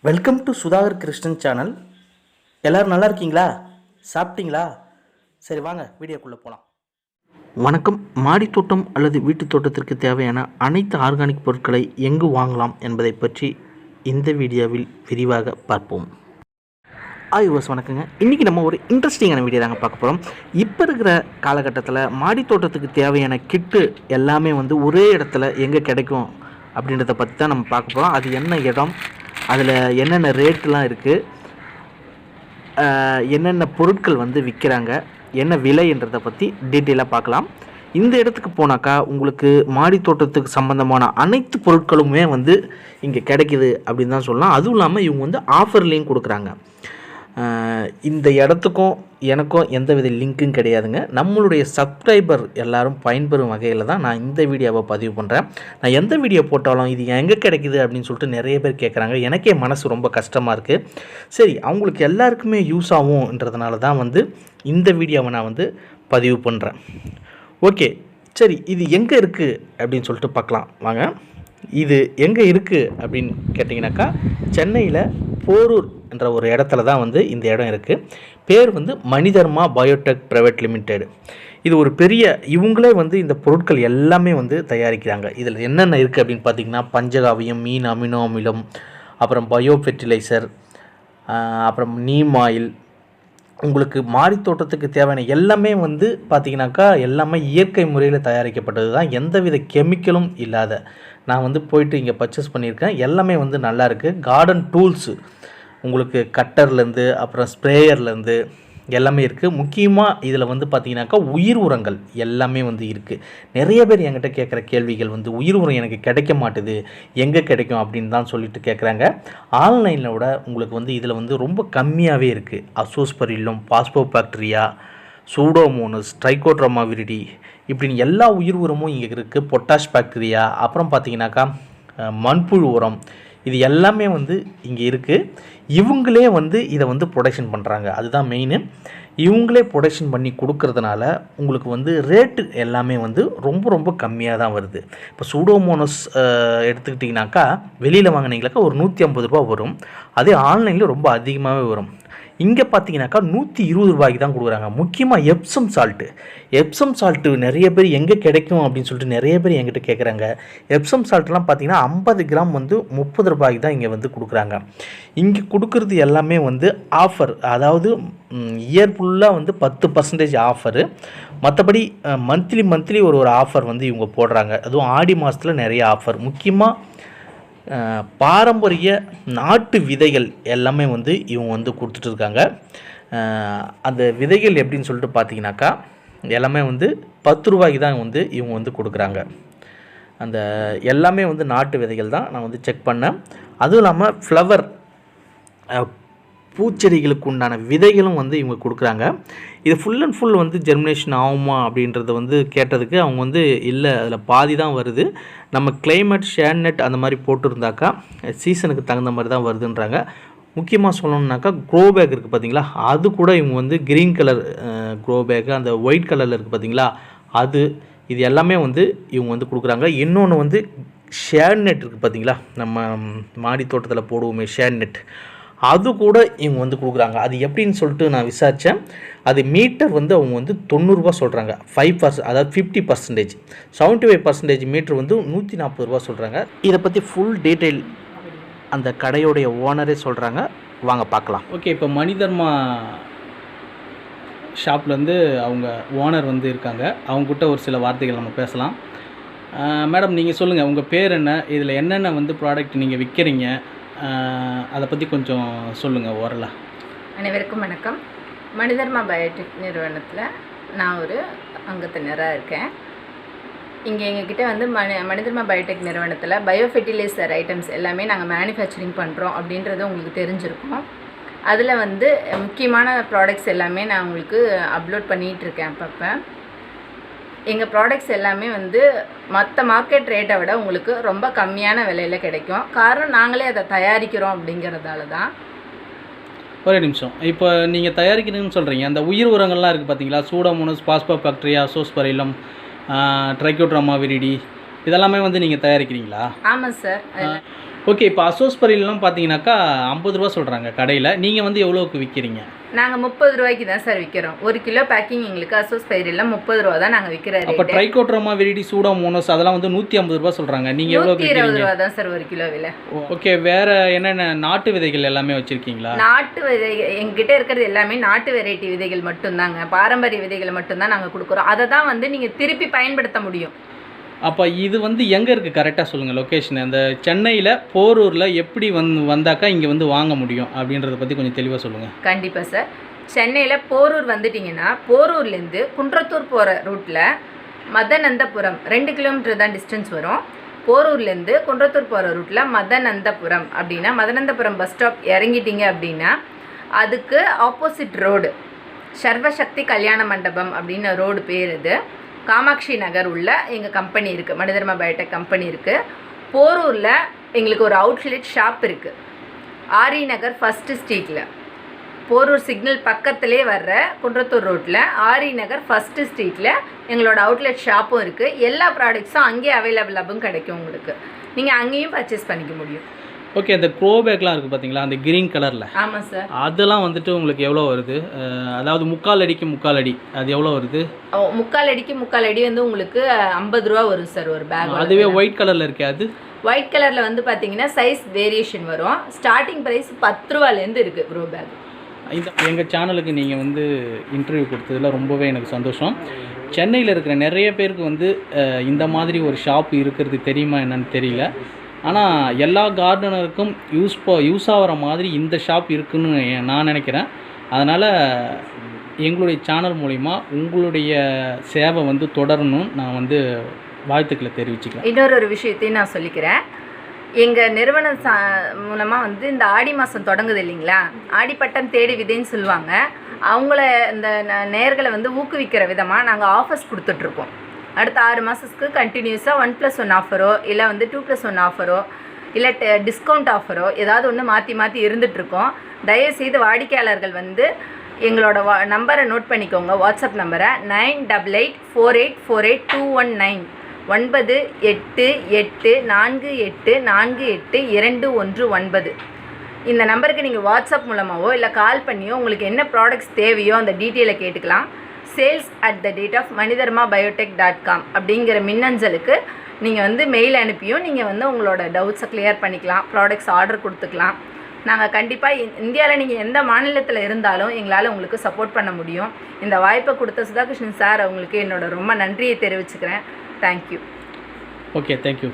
Welcome to Sudhakar Krishnan channel. எல்லோரும் நல்லா இருக்கீங்களா? சாப்பிட்டீங்களா? சரி வாங்க வீடியோக்குள்ளே போகலாம். வணக்கம். மாடி தோட்டம் அல்லது வீட்டு தோட்டத்திற்கு தேவையான அனைத்து ஆர்கானிக் பொருட்களை எங்கு வாங்கலாம் என்பதை பற்றி இந்த வீடியோவில் விரிவாக பார்ப்போம். ஆய்வஸ் வணக்கங்க. இன்றைக்கி நம்ம ஒரு இன்ட்ரெஸ்டிங்கான வீடியோ தாங்க பார்க்க போகிறோம். இப்போ இருக்கிற காலகட்டத்தில் மாடி தோட்டத்துக்கு தேவையான கிட்டு எல்லாமே ஒரே இடத்துல எங்கே கிடைக்கும் அப்படின்றத பற்றி தான் நம்ம பார்க்க போகிறோம். அது என்ன இடம், அதில் என்னென்ன ரேட்லாம் இருக்குது, என்னென்ன பொருட்கள் விற்கிறாங்க, என்ன விலைன்றதை பற்றி டீட்டெயிலாக பார்க்கலாம். இந்த இடத்துக்கு போனாக்கா உங்களுக்கு மாடி தோட்டத்துக்கு சம்மந்தமான அனைத்து பொருட்களுமே இங்கே கிடைக்கிது அப்படின்னு தான் சொல்லலாம். அதுவும் இல்லாமல் இவங்க ஆஃபர்லேயும் கொடுக்குறாங்க. இந்த இடத்துக்கும் எனக்கும் எந்தவித லிங்க்கும் கிடையாதுங்க. நம்மளுடைய சப்ஸ்கிரைபர் எல்லோரும் பயன்பெறும் வகையில் தான் நான் இந்த வீடியோவை பதிவு பண்ணுறேன். நான் எந்த வீடியோ போட்டாலும் இது எங்கே கிடைக்குது அப்படின்னு சொல்லிட்டு நிறைய பேர் கேட்குறாங்க. எனக்கே மனசு ரொம்ப கஷ்டமாக இருக்குது. சரி, அவங்களுக்கு எல்லாருக்குமே யூஸ் ஆகும்ன்றதுனால தான் இந்த வீடியோவை நான் பதிவு பண்ணுறேன். ஓகே, சரி, இது எங்கே இருக்குது அப்படின்னு சொல்லிட்டு பார்க்கலாம் வாங்க. இது எங்கே இருக்குது அப்படின்னு கேட்டிங்கனாக்கா, சென்னையில் போரூர் என்ற ஒரு இடத்துல தான் இந்த இடம் இருக்குது. பேர் மணிதர்மா பயோடெக் பிரைவேட் லிமிடெட். இது ஒரு பெரிய இவங்களே இந்த பொருட்கள் எல்லாமே தயாரிக்கிறாங்க. இதில் என்னென்ன இருக்குது அப்படின்னு பார்த்திங்கன்னா, பஞ்சகாவியம், மீன் அமினோ அமிலம், அப்புறம் பயோ ஃபெர்டிலைசர், அப்புறம் நீம் ஆயில், உங்களுக்கு மாடி தோட்டத்துக்கு தேவையான எல்லாமே பார்த்திங்கனாக்கா எல்லாமே இயற்கை முறையில் தயாரிக்கப்பட்டது தான். எந்தவித கெமிக்கலும் இல்லாத நான் போயிட்டு இங்கே பர்ச்சேஸ் பண்ணியிருக்கேன். எல்லாமே நல்லா இருக்குது. கார்டன் டூல்ஸு உங்களுக்கு கட்டர்லேருந்து அப்புறம் ஸ்ப்ரேயர்லேருந்து எல்லாமே இருக்குது. முக்கியமாக இதில் பார்த்திங்கனாக்கா உயிர் உரங்கள் எல்லாமே இருக்குது. நிறைய பேர் என்கிட்ட கேட்குற கேள்விகள் உயிர் உரம் எனக்கு கிடைக்க மாட்டுது, எங்கே கிடைக்கும் அப்படின்னு தான் சொல்லிட்டு கேட்குறாங்க. ஆன்லைனில் விட உங்களுக்கு இதில் ரொம்ப கம்மியாகவே இருக்குது. அசோஸ்பரில்லம், பாஸ்போபாக்டீரியா, சூடோமோனஸ், ட்ரைகோட்ரோமா விரிடி இப்படின்னு எல்லா உயிர் உரமும் இங்கே இருக்குது. பொட்டாஷ் பாக்டீரியா, அப்புறம் பார்த்திங்கனாக்கா மண்புழு உரம், இது எல்லாமே இங்கே இருக்குது. இவங்களே இதை ப்ரொடக்ஷன் பண்ணுறாங்க. அதுதான் மெயின். இவங்களே ப்ரொடக்ஷன் பண்ணி கொடுக்கறதுனால உங்களுக்கு ரேட்டு எல்லாமே ரொம்ப ரொம்ப கம்மியாக தான் வருது. இப்போ சூடோமோனஸ் எடுத்துக்கிட்டிங்கனாக்கா வெளியில் வாங்கினீங்களாக்கா ஒரு 150 ரூபா வரும். அதே ஆன்லைனில் ரொம்ப அதிகமாகவே வரும். இங்கே பார்த்தீங்கன்னாக்கா 120 ரூபாய்க்கு தான் கொடுக்குறாங்க. முக்கியமாக எப்சம் சால்ட்டு நிறைய பேர் எங்கே கிடைக்கும் அப்படின்னு சொல்லிட்டு நிறைய பேர் என்கிட்ட கேட்குறாங்க. எப்சம் சால்ட்லாம் பார்த்தீங்கன்னா 50 கிராம் 30 ரூபாய்க்கு தான் இங்கே கொடுக்குறாங்க. இங்கே கொடுக்குறது எல்லாமே ஆஃபர், அதாவது இயர் ஃபுல்லாக 10% ஆஃபரு. மற்றபடி மந்த்லி ஒரு ஆஃபர் இவங்க போடுறாங்க. அதுவும் ஆடி மாதத்தில் நிறைய ஆஃபர். முக்கியமாக பாரம்பரிய நாட்டு விதைகள் எல்லாமே இவங்க கொடுத்துட்ருக்காங்க. அந்த விதைகள் எப்படின்னு சொல்லிட்டு பார்த்தீங்கன்னாக்கா எல்லாமே 10 ரூபாய்க்கு தான் இவங்க கொடுக்குறாங்க. அந்த எல்லாமே நாட்டு விதைகள் தான். நான் செக் பண்ணேன். அதுவும் இல்லாமல் ஃப்ளவர் பூச்செடிகளுக்கு உண்டான விதைகளும் இவங்க கொடுக்குறாங்க. இது ஃபுல் அண்ட் ஃபுல் ஜெர்மினேஷன் ஆகுமா அப்படின்றத கேட்டதுக்கு அவங்க இல்லை, அதில் பாதி தான் வருது. நம்ம கிளைமேட் ஷேட்நெட் அந்த மாதிரி போட்டிருந்தாக்கா சீசனுக்கு தகுந்த மாதிரி தான் வருதுன்றாங்க. முக்கியமாக சொல்லணுன்னாக்கா க்ரோ பேக் இருக்குது பார்த்தீங்களா, அது கூட இவங்க க்ரீன் கலர் க்ரோ பேக்கு, அந்த ஒயிட் கலரில் இருக்குது பார்த்தீங்களா, அது இது எல்லாமே இவங்க கொடுக்குறாங்க. இன்னொன்று ஷேட்நெட் இருக்குது பார்த்தீங்களா, நம்ம மாடி தோட்டத்தில் போடுவோமே ஷேட்நெட், அது கூட இவங்க கொடுக்குறாங்க. அது எப்படின்னு சொல்லிட்டு நான் விசாரித்தேன். அது மீட்டர் அவங்க 90 ரூபா சொல்கிறாங்க. 5%, அதாவது 50%. 75% மீட்டர் 140 ரூபா சொல்கிறாங்க. இதை பற்றி ஃபுல் டீட்டெயில் அந்த கடையோடைய ஓனரே சொல்கிறாங்க. வாங்க பார்க்கலாம். ஓகே, இப்போ மணிதர்மா ஷாப்லேருந்து அவங்க ஓனர் இருக்காங்க. அவங்ககிட்ட ஒரு சில வார்த்தைகள் நம்ம பேசலாம். மேடம், நீங்கள் சொல்லுங்கள், உங்கள் பேர் என்ன, இதில் என்னென்ன ப்ராடக்ட் நீங்கள் விற்கிறீங்க, அதை பற்றி கொஞ்சம் சொல்லுங்கள் ஓரலாக. அனைவருக்கும் வணக்கம். மணிதர்மா பயோடெக் நிறுவனத்தில் நான் ஒரு அங்கத்தினராக இருக்கேன். இங்கே எங்ககிட்ட மணிதர்மா பயோடெக் நிறுவனத்தில் பயோ ஃபெர்டிலைசர் ஐட்டம்ஸ் எல்லாமே நாங்கள் மேனுஃபேக்சரிங் பண்ணுறோம் அப்படின்றது உங்களுக்கு தெரிஞ்சிருக்கும். அதில் முக்கியமான ப்ராடக்ட்ஸ் எல்லாமே நான் உங்களுக்கு அப்லோட் பண்ணிகிட்ருக்கேன் அப்பப்போ. எங்கள் ப்ராடக்ட்ஸ் எல்லாமே மற்ற மார்க்கெட் ரேட்டை விட உங்களுக்கு ரொம்ப கம்மியான விலையில் கிடைக்கும். காரணம் நாங்களே அதை தயாரிக்கிறோம் அப்படிங்கிறதால தான். ஒரே நிமிஷம், இப்போ நீங்கள் தயாரிக்கிறீங்கன்னு சொல்கிறீங்க, அந்த உயிர் உரங்கள்லாம் இருக்குது பார்த்தீங்களா, சூடோமோனஸ், பாஸ்போபாக்டீரியா, அசோஸ்பரில்லம், ட்ரைகோட்ரோமா விரிடி, இதெல்லாமே நீங்கள் தயாரிக்கிறீங்களா? ஆமாம் சார். ஓகே, இப்போ அசோஸ்பரிலாம் பார்த்தீங்கன்னாக்கா 50 ரூபா சொல்கிறாங்க கடையில். நீங்கள் வந்து எவ்வளோக்கு விற்கிறீங்க? நாங்கள் 30 ரூபாய்க்கு தான் சார் விற்கிறோம். 1 கிலோ பேக்கிங் எங்களுக்கு அசோஸ்பைரில் 30 ரூபா தான் நாங்கள் விற்கிற ரேட். அப்போ ட்ரைகோட்ரோமா, விரிடி, சூடோமோனோஸ் அதெல்லாம் வந்து 150 ரூபா சொல்கிறாங்க. நீங்கள் எவ்வளோ 120 ரூபா தான் சார் 1 கிலோ விலை. ஓகே, வேறு என்னென்ன நாட்டு விதைகள் எல்லாமே வச்சுருக்கீங்களா? நாட்டு விதை எங்ககிட்ட இருக்கிறது எல்லாமே நாட்டு வெரைட்டி விதைகள் மட்டும்தாங்க. பாரம்பரிய விதைகளை மட்டும்தான் நாங்கள் கொடுக்குறோம். அதை தான் வந்து நீங்கள் திருப்பி பயன்படுத்த முடியும். அப்போ இது வந்து எங்கே இருக்குது கரெக்டாக சொல்லுங்கள் லொக்கேஷன். அந்த சென்னையில் போரூரில் எப்படி வந்தாக்கா இங்கே வந்து வாங்க முடியும் அப்படின்றத பற்றி கொஞ்சம் தெளிவாக சொல்லுங்கள். கண்டிப்பாக சார். சென்னையில் போரூர் வந்துட்டிங்கன்னா போரூர்லேருந்து குன்றத்தூர் போகிற ரூட்டில் மதனந்தபுரம் 2 கிலோமீட்டர் தான் டிஸ்டன்ஸ் வரும். போரூர்லேருந்து குன்றத்தூர் போகிற ரூட்டில் மதனந்தபுரம் அப்படின்னா மதனந்தபுரம் பஸ் ஸ்டாப் இறங்கிட்டீங்க அப்படின்னா அதுக்கு ஆப்போசிட் ரோடு சர்வசக்தி கல்யாண மண்டபம் அப்படின்னு ரோடு பேர். இது காமாட்சி நகர் உள்ள எங்கள் கம்பெனி இருக்குது, மனிதர்மா பயோடெக் கம்பெனி இருக்குது. போரூரில் எங்களுக்கு ஒரு அவுட்லெட் ஷாப் இருக்குது, ஆரி நகர் 1st ஸ்ட்ரீட்டில். போரூர் சிக்னல் பக்கத்திலே வர்ற குன்றத்தூர் ரோட்டில் ஆரி நகர் 1st ஸ்ட்ரீட்டில் எங்களோட அவுட்லெட் ஷாப்பும் இருக்குது. எல்லா ப்ராடக்ட்ஸும் அங்கேயே அவைலபிளாகவும் கிடைக்கும் உங்களுக்கு. நீங்கள் அங்கேயும் பர்ச்சேஸ் பண்ணிக்க முடியும். ஓகே, அந்த க்ரோ பேக்லாம் இருக்குது பார்த்தீங்களா, அந்த க்ரீன் கலரில்? ஆமாம் சார். அதெல்லாம் வந்துட்டு உங்களுக்கு எவ்வளோ வருது? அதாவது 3/4 அடிக்கு 3/4 அடி, அது எவ்வளோ வருது? 3/4 அடிக்கு 3/4 அடி வந்து உங்களுக்கு 50 ரூபா வரும் சார் ஒரு பேக். அதுவே ஒயிட் கலரில் இருக்கே அது? ஒயிட் கலரில் வந்து பார்த்தீங்கன்னா சைஸ் வேரியேஷன் வரும். ஸ்டார்டிங் ப்ரைஸ் 10 ரூபாலேருந்து இருக்குது க்ரோ பேக். எங்கள் சேனலுக்கு நீங்கள் வந்து இன்டர்வியூ கொடுத்ததில் ரொம்பவே எனக்கு சந்தோஷம். சென்னையில் இருக்கிற நிறைய பேருக்கு வந்து இந்த மாதிரி ஒரு ஷாப் இருக்கிறது தெரியுமா என்னன்னு தெரியல. ஆனால் எல்லா கார்டனருக்கும் யூஸ் ஆகிற மாதிரி இந்த ஷாப் இருக்குன்னு நான் நினைக்கிறேன். அதனால் எங்களுடைய சேனல் மூலிமா உங்களுடைய சேவை வந்து தொடரணும் நான் வந்து வாழ்த்துக்களை தெரிவிச்சுக்கிறேன். இன்னொரு விஷயத்தையும் நான் சொல்லிக்கிறேன். எங்கள் நிறுவனம் மூலமாக வந்து இந்த ஆடி மாதம் தொடங்குது இல்லைங்களா, ஆடிப்பட்டம் தேடி விதைன்னு சொல்லுவாங்க. அவங்கள இந்த நேயர்களை வந்து ஊக்குவிக்கிற விதமாக நாங்கள் ஆஃபர்ஸ் கொடுத்துட்ருக்கோம். அடுத்த 6 மாதத்துக்கு கண்டினியூஸாக 1+1 ஆஃபரோ இல்லை வந்து 2+1 ஆஃபரோ இல்லை டிஸ்கவுண்ட் ஆஃபரோ ஏதாவது ஒன்று மாற்றி இருந்துகிட்ருக்கோம். தயவுசெய்து வாடிக்கையாளர்கள் வந்து எங்களோட நம்பரை நோட் பண்ணிக்கோங்க. வாட்ஸ்அப் நம்பரை 9848484219 9884848219. இந்த நம்பருக்கு நீங்கள் வாட்ஸ்அப் மூலமாகவோ இல்லை கால் பண்ணியோ உங்களுக்கு என்ன ப்ராடக்ட்ஸ் தேவையோ அந்த டீட்டெயிலை கேட்டுக்கலாம். sales@manidharmabiotech.com அப்படிங்கிற மின்னஞ்சலுக்கு நீங்கள் வந்து மெயில் அனுப்பியும் நீங்கள் வந்து உங்களோட டவுட்ஸை கிளியர் பண்ணிக்கலாம், ப்ராடக்ட்ஸ் ஆர்டர் கொடுத்துக்கலாம். நாங்கள் கண்டிப்பாக இந்தியாவில் நீங்கள் எந்த மாநிலத்தில் இருந்தாலும் எங்களால் உங்களுக்கு சப்போர்ட் பண்ண முடியும். இந்த வாய்ப்பை கொடுத்த சுதாகிருஷ்ணன் சார் அவங்களுக்கு என்னோட ரொம்ப நன்றியை தெரிவிச்சுக்கிறேன். தேங்க்யூ. Okay, thank you.